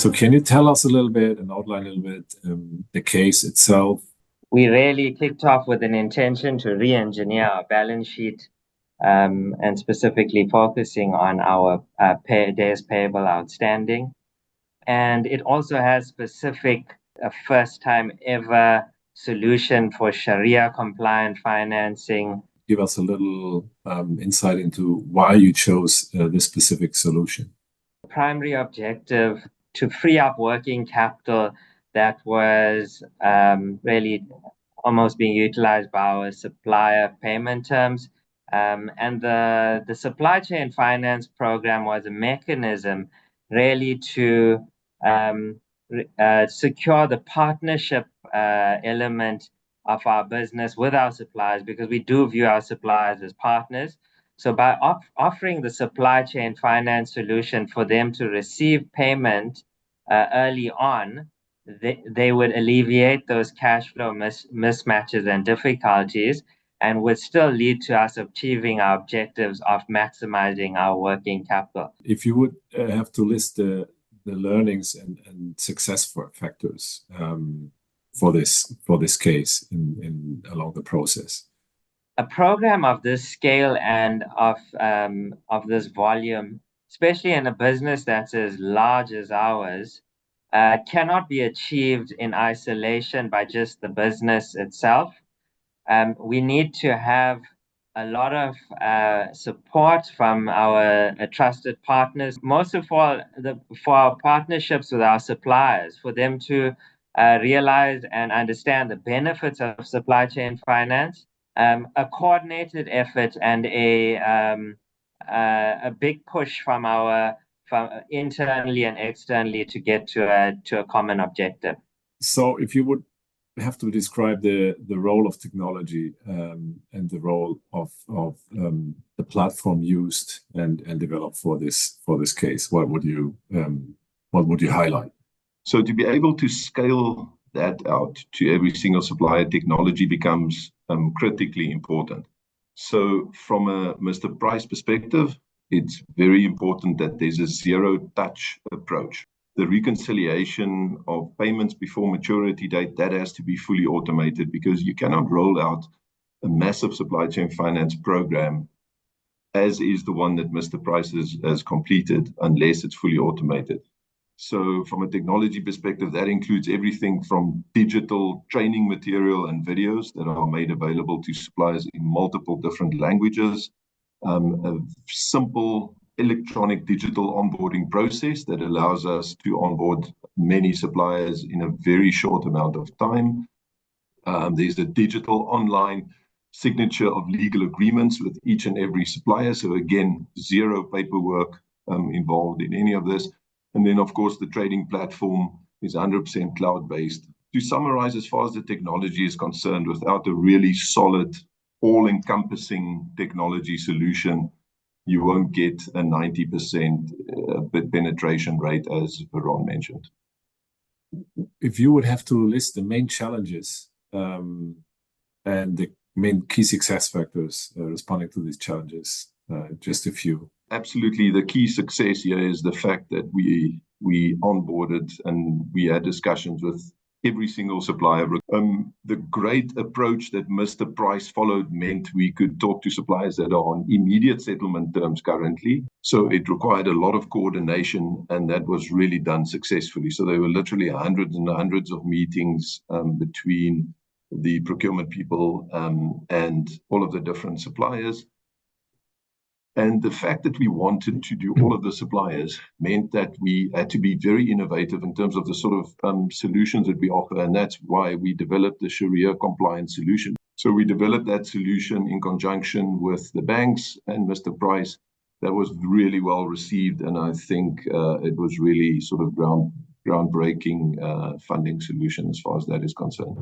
So can you tell us a little bit and outline a little bit the case itself? We really kicked off with an intention to re-engineer our balance sheet and specifically focusing on our days payable outstanding. And it also has a first time ever solution for Sharia compliant financing. Give us a little insight into why you chose this specific solution. Primary objective to free up working capital that was really almost being utilized by our supplier payment terms. And the supply chain finance program was a mechanism really to secure the partnership element of our business with our suppliers, because we do view our suppliers as partners. So by offering the supply chain finance solution for them to receive payment early on, they would alleviate those cash flow mismatches and difficulties, and would still lead to us achieving our objectives of maximizing our working capital. If you would have to list the learnings and success factors for this case along the process. A program of this scale and of this volume, especially in a business that's as large as ours, cannot be achieved in isolation by just the business itself. We need to have a lot of support from our trusted partners. Most of all, for our partnerships with our suppliers, for them to realize and understand the benefits of supply chain finance. A coordinated effort and a big push from internally and externally to get to a common objective. So if you would have to describe the role of technology and the role of the platform used and developed for this case, what would you highlight? So to be able to scale that out to every single supplier, technology becomes critically important. So from a Mr. Price perspective, it's very important that there's a zero-touch approach. The reconciliation of payments before maturity date, that has to be fully automated, because you cannot roll out a massive supply chain finance program as is the one that Mr. Price has completed unless it's fully automated. So from a technology perspective, that includes everything from digital training material and videos that are made available to suppliers in multiple different languages, a simple electronic digital onboarding process that allows us to onboard many suppliers in a very short amount of time. There's a digital online signature of legal agreements with each and every supplier. So again, zero paperwork involved in any of this. And then, of course, the trading platform is 100% cloud-based. To summarize, as far as the technology is concerned, without a really solid, all-encompassing technology solution, you won't get a 90% penetration rate, as Veron mentioned. If you would have to list the main challenges and the main key success factors responding to these challenges, just a few. Absolutely. The key success here is the fact that we onboarded and we had discussions with every single supplier. The great approach that Mr. Price followed meant we could talk to suppliers that are on immediate settlement terms currently. So it required a lot of coordination, and that was really done successfully. So there were literally hundreds and hundreds of meetings between the procurement people and all of the different suppliers. And the fact that we wanted to do all of the suppliers meant that we had to be very innovative in terms of the sort of solutions that we offer. And that's why we developed the Sharia compliant solution. So we developed that solution in conjunction with the banks and Mr. Price. That was really well received. And I think it was really sort of groundbreaking funding solution as far as that is concerned.